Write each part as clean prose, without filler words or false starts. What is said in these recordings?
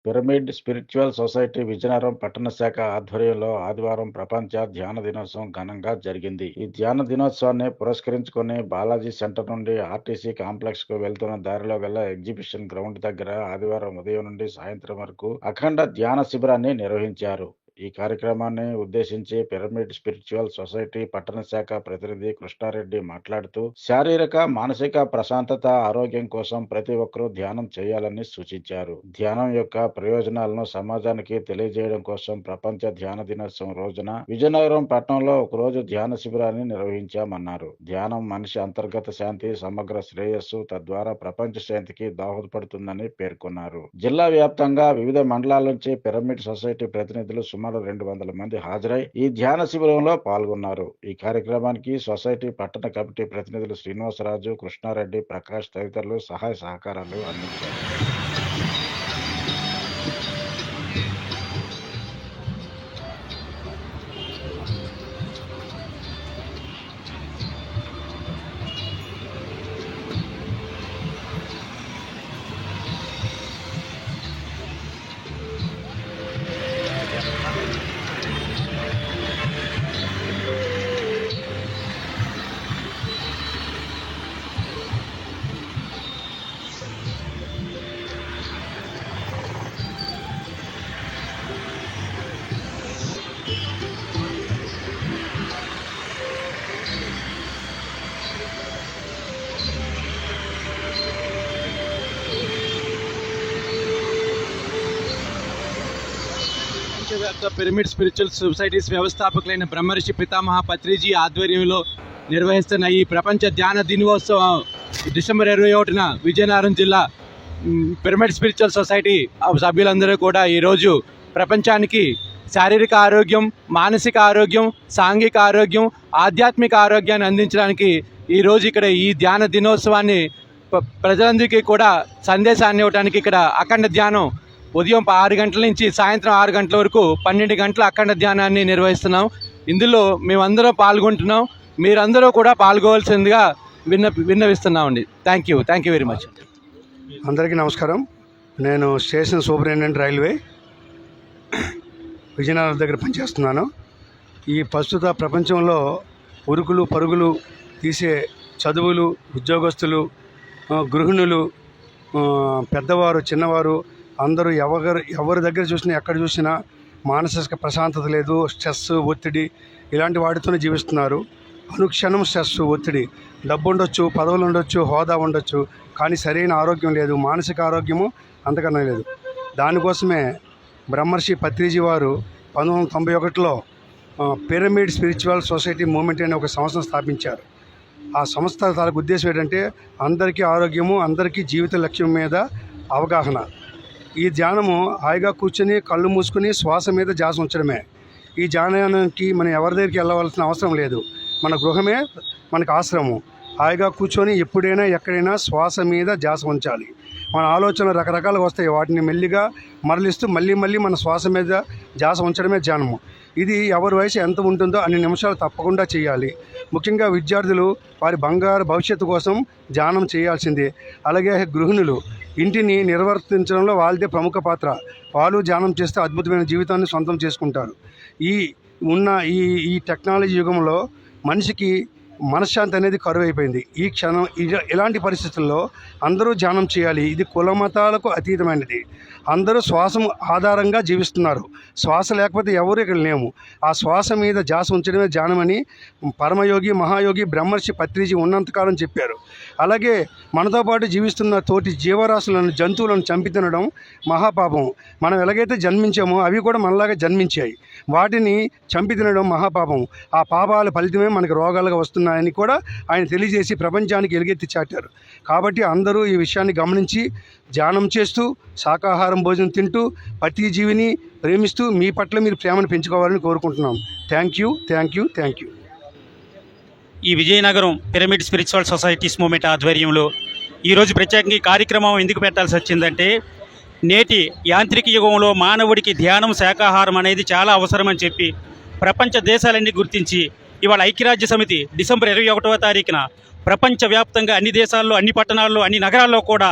Pyramid spiritual society Vizianagaram పట్టణ శాఖ ఆధ్వర్యంలో ఆదివారం ప్రపంచ ధ్యాన దినోత్సవం ఘనంగా జరిగింది. ఈ ధ్యాన దినోత్సవాన్ని పురస్కరించుకొని బాలాజీ సెంటర్ నుండి ఆర్టీసీ కాంప్లెక్స్ కు వెళ్తున్న దారిలో గల ఎగ్జిబిషన్ గ్రౌండ్ దగ్గర ఆదివారం ఉదయం నుండి సాయంత్రం వరకు అఖండ ధ్యాన శిబిరాన్ని నిర్వహించారు. ఈ కార్యక్రమాన్ని ఉద్దేశించి పిరమిడ్ స్పిరిచువల్ సొసైటీ పట్టణ శాఖ ప్రతినిధి కృష్ణారెడ్డి మాట్లాడుతూ, శారీరక మానసిక ప్రశాంతత ఆరోగ్యం కోసం ప్రతి ఒక్కరూ ధ్యానం చేయాలని సూచించారు. ధ్యానం యొక్క ప్రయోజనాలను సమాజానికి తెలియజేయడం కోసం ప్రపంచ ధ్యాన దినోత్సవం రోజున విజయనగరం పట్టణంలో ఒక రోజు ధ్యాన శిబిరాన్ని నిర్వహించామన్నారు. ధ్యానం మనిషి అంతర్గత శాంతి, సమగ్ర శ్రేయస్సు, తద్వారా ప్రపంచ శాంతికి దోహదపడుతుందని పేర్కొన్నారు. జిల్లా వ్యాప్తంగా వివిధ మండలాల నుంచి పిరమిడ్ సొసైటీ ప్రతినిధులు సుమారు 200 మంది హాజరై ఈ ధ్యాన శిబిరంలో పాల్గొన్నారు. ఈ కార్యక్రమానికి సొసైటీ పట్టణ కమిటీ ప్రతినిధులు శ్రీనివాసరాజు, కృష్ణారెడ్డి, ప్రకాష్ తదితరులు సహాయ సహకారాలు అందించారు. ప్రపంచవ్యాప్త పిరమిడ్ స్పిరిచువల్ సొసైటీస్ వ్యవస్థాపకులైన బ్రహ్మర్షి పితామహ పత్రిజీ ఆధ్వర్యంలో నిర్వహిస్తున్న ఈ ప్రపంచ ధ్యాన దినోత్సవం డిసెంబర్ 21న విజయనగరం జిల్లా పిరమిడ్ స్పిరిచువల్ సొసైటీ సభ్యులందరూ కూడా ఈరోజు ప్రపంచానికి శారీరక ఆరోగ్యం, మానసిక ఆరోగ్యం, సాంఘిక ఆరోగ్యం, ఆధ్యాత్మిక ఆరోగ్యాన్ని అందించడానికి ఈరోజు ఇక్కడ ఈ ధ్యాన దినోత్సవాన్ని ప్రజలందరికీ కూడా సందేశాన్ని ఇవ్వడానికి ఇక్కడ అఖండ ధ్యానం ఉదయం 6 గంటల నుంచి సాయంత్రం 6 గంటల వరకు 12 గంటల అఖండ ధ్యానాన్ని నిర్వహిస్తున్నాం. ఇందులో మేమందరం పాల్గొంటున్నాం. మీరందరూ కూడా పాల్గొవలసిందిగా విన్నవిస్తున్నామండి. Thank you very much. అందరికీ నమస్కారం. నేను స్టేషన్ సూపరింటెండెంట్ రైల్వే విజయనగరం దగ్గర పనిచేస్తున్నాను. ఈ ప్రస్తుత ప్రపంచంలో ఉరుకులు పరుగులు తీసే చదువులు, ఉద్యోగస్తులు, గృహిణులు, పెద్దవారు, చిన్నవారు అందరూ ఎవరి దగ్గర చూసినా, ఎక్కడ చూసినా మానసిక ప్రశాంతత లేదు. స్ట్రెస్, ఒత్తిడి ఇలాంటి వాటితోనే జీవిస్తున్నారు. అనుక్షణం స్ట్రెస్, ఒత్తిడి. డబ్బు ఉండొచ్చు, పదవులు ఉండొచ్చు, హోదా ఉండొచ్చు, కానీ సరైన ఆరోగ్యం లేదు. మానసిక ఆరోగ్యము అంతకన్నా లేదు. దానికోసమే బ్రహ్మర్షి పత్రిజీ వారు 1991లో పిరమిడ్ స్పిరిచువల్ సొసైటీ మూవ్మెంట్ అనే ఒక సంస్థను స్థాపించారు. ఆ సంస్థ తాలూకు ఉద్దేశం ఏంటంటే అందరికీ ఆరోగ్యము, అందరికీ జీవిత లక్ష్యం మీద అవగాహన. ఈ ధ్యానము హాయిగా కూర్చొని కళ్ళు మూసుకుని శ్వాస మీద ధ్యాస ఉంచడమే. ఈ ధ్యానానికి మనం ఎవరి దగ్గరికి వెళ్ళవలసిన అవసరం లేదు. మన గృహమే మనకు ఆశ్రమం. హాయిగా కూర్చొని ఎప్పుడైనా ఎక్కడైనా శ్వాస మీద ధ్యాస ఉంచాలి. మన ఆలోచనలు రకరకాలుగా వస్తాయి. వాటిని మెల్లిగా మరలిస్తూ మళ్ళీ మన శ్వాస మీద ధ్యాస ఉంచడమే ధ్యానము. ఇది ఎవరి వయసు ఎంత ఉంటుందో అన్ని నిమిషాలు తప్పకుండా చేయాలి. ముఖ్యంగా విద్యార్థులు వారి బంగారు భవిష్యత్తు కోసం ధ్యానం చేయాల్సిందే. అలాగే గృహిణులు ఇంటిని నిర్వర్తించడంలో వాళ్ళదే ప్రముఖ పాత్ర. వాళ్ళు ధ్యానం చేస్తే అద్భుతమైన జీవితాన్ని సొంతం చేసుకుంటారు. ఈ టెక్నాలజీ యుగంలో మనిషికి మనశ్శాంతి అనేది కరువైపోయింది. ఈ క్షణం ఇలాంటి పరిస్థితుల్లో అందరూ ధ్యానం చేయాలి. ఇది కుల మతాలకు అతీతమైనది. అందరూ శ్వాసం ఆధారంగా జీవిస్తున్నారు. శ్వాస లేకపోతే ఎవరు ఇక్కడ లేము. ఆ శ్వాస మీద ధ్యాస ఉంచడమే ధ్యానమని పరమయోగి, మహాయోగి బ్రహ్మర్షి పత్రిజీ ఉన్నంతకాలం చెప్పారు. అలాగే మనతో పాటు జీవిస్తున్న తోటి జీవరాశులను, జంతువులను చంపి తినడం మహాపాపం. మనం ఎలాగైతే జన్మించామో అవి కూడా మనలాగా జన్మించాయి. వాటిని చంపి తినడం మహాపాపం. ఆ పాపాల ఫలితమే మనకు రోగాలుగా వస్తున్నాయని కూడా ఆయన తెలియజేసి ప్రపంచానికి ఎలుగెత్తి చాటారు. కాబట్టి అందరూ ఈ విషయాన్ని గమనించి ధ్యానం చేస్తూ, శాకాహారం భోజనం తింటూ, ప్రతి జీవిని ప్రేమిస్తూ మీ పట్ల మీరు ప్రేమను పెంచుకోవాలని కోరుకుంటున్నాం. Thank you. ఈ Vizianagaram pyramid spiritual societies movement ఆధ్వర్యంలో ఈరోజు ప్రత్యేకంగా ఈ కార్యక్రమం ఎందుకు పెట్టాల్సి వచ్చిందంటే, నేటి యాంత్రిక యుగంలో మానవుడికి ధ్యానం, శాకాహారం అనేది చాలా అవసరమని చెప్పి ప్రపంచ దేశాలన్నీ గుర్తించి ఇవాళ ఐక్యరాజ్య సమితి డిసెంబర్ 21వ తారీఖున ప్రపంచవ్యాప్తంగా అన్ని దేశాల్లో, అన్ని పట్టణాల్లో, అన్ని నగరాల్లో కూడా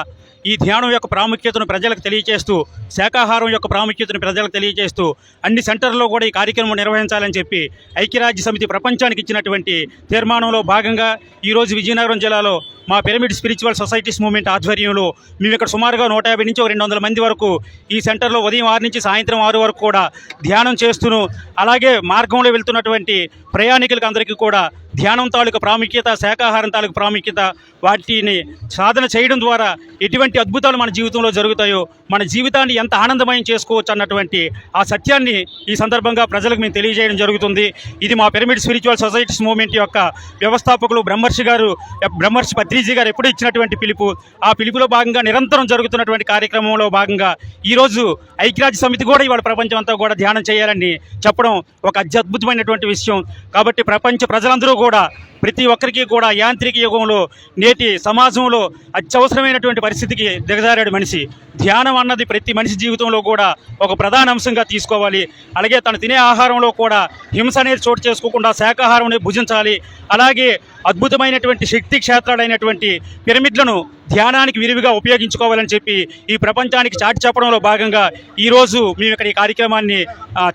ఈ ధ్యానం యొక్క ప్రాముఖ్యతను ప్రజలకు తెలియజేస్తూ, శాకాహారం యొక్క ప్రాముఖ్యతను ప్రజలకు తెలియజేస్తూ అన్ని సెంటర్లో కూడా ఈ కార్యక్రమం నిర్వహించాలని చెప్పి ఐక్యరాజ్య సమితి ప్రపంచానికి ఇచ్చినటువంటి తీర్మానంలో భాగంగా ఈరోజు విజయనగరం జిల్లాలో మా పిరమిడ్ స్పిరిచువల్ సొసైటీస్ మూవ్మెంట్ ఆధ్వర్యంలో మేము ఇక్కడ సుమారుగా 150 నుంచి 200 మంది వరకు ఈ సెంటర్లో ఉదయం 6 నుంచి సాయంత్రం 6 వరకు కూడా ధ్యానం చేస్తూను, అలాగే మార్గంలో వెళ్తున్నటువంటి ప్రయాణికులకు అందరికీ కూడా ధ్యానం తాలూకు ప్రాముఖ్యత, శాకాహారం తాలూకు ప్రాముఖ్యత, వాటిని సాధన చేయడం ద్వారా ఎటువంటి అద్భుతాలు మన జీవితంలో జరుగుతాయో, మన జీవితాన్ని ఎంత ఆనందమయం చేసుకోవచ్చు అన్నటువంటి ఆ సత్యాన్ని ఈ సందర్భంగా ప్రజలకు మేము తెలియజేయడం జరుగుతుంది. ఇది మా పిరమిడ్ స్పిరిచువల్ సొసైటీస్ మూవ్మెంట్ యొక్క వ్యవస్థాపకులు బ్రహ్మర్షి పత్రిజీ గారు ఎప్పుడూ ఇచ్చినటువంటి పిలుపు. ఆ పిలుపులో భాగంగా నిరంతరం జరుగుతున్నటువంటి కార్యక్రమంలో భాగంగా ఈరోజు ఐక్యరాజ్య సమితి కూడా ఇవాళ ప్రపంచం అంతా కూడా ధ్యానం చేయాలని చెప్పడం ఒక అత్యద్భుతమైనటువంటి విషయం. కాబట్టి ప్రపంచ ప్రజలందరూ కూడా, ప్రతి ఒక్కరికి కూడా యాంత్రిక యుగంలో నేటి సమాజంలో అత్యవసరమైనటువంటి పరిస్థితికి దిగజారాడు మనిషి. ధ్యానం అన్నది ప్రతి మనిషి జీవితంలో కూడా ఒక ప్రధాన అంశంగా తీసుకోవాలి. అలాగే తను తినే ఆహారంలో కూడా హింస అనేది చోటు చేసుకోకుండా శాకాహారం అనేది భుజించాలి. అలాగే అద్భుతమైనటువంటి శక్తి క్షేత్రాలైనటువంటి పిరమిడ్లను ధ్యానానికి విరివిగా ఉపయోగించుకోవాలని చెప్పి ఈ ప్రపంచానికి చాటి చెప్పడంలో భాగంగా ఈరోజు మేము ఇక్కడ ఈ కార్యక్రమాన్ని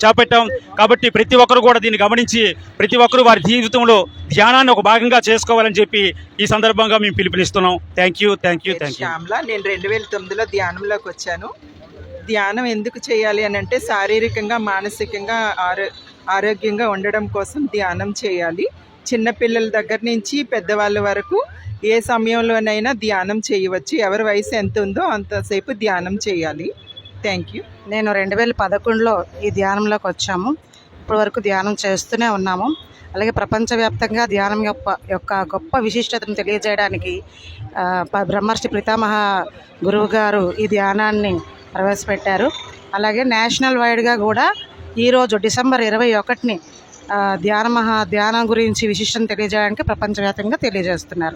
చేపట్టాం. కాబట్టి ప్రతి ఒక్కరు కూడా దీన్ని గమనించి ప్రతి ఒక్కరు వారి జీవితంలో ధ్యానాన్ని ఒక భాగంగా చేసుకోవాలని చెప్పి ఈ సందర్భంగా మేము పిలుపునిస్తున్నాం. Thank you. శ్యామల, నేను 2009లో ధ్యానంలోకి వచ్చాను. ధ్యానం ఎందుకు చేయాలి అని అంటే శారీరకంగా, మానసికంగా ఆరోగ్యంగా ఉండడం కోసం ధ్యానం చేయాలి. చిన్నపిల్లల దగ్గర నుంచి పెద్దవాళ్ళ వరకు ఏ సమయంలోనైనా ధ్యానం చేయవచ్చు. ఎవరి వయసు ఎంత ఉందో అంతసేపు ధ్యానం చేయాలి. Thank you. నేను 2011లో ఈ ధ్యానంలోకి వచ్చాము. ఇప్పటి వరకు ధ్యానం చేస్తూనే ఉన్నాము. అలాగే ప్రపంచవ్యాప్తంగా ధ్యానం యొక్క గొప్ప విశిష్టతను తెలియజేయడానికి బ్రహ్మర్షి పితామహ గురువు గారు ఈ ధ్యానాన్ని ప్రవేశపెట్టారు. అలాగే నేషనల్ వైడ్గా కూడా ఈరోజు డిసెంబర్ 21ని ధ్యానం గురించి విశిష్టం తెలియజేయడానికి ప్రపంచవ్యాప్తంగా తెలియజేస్తున్నారు.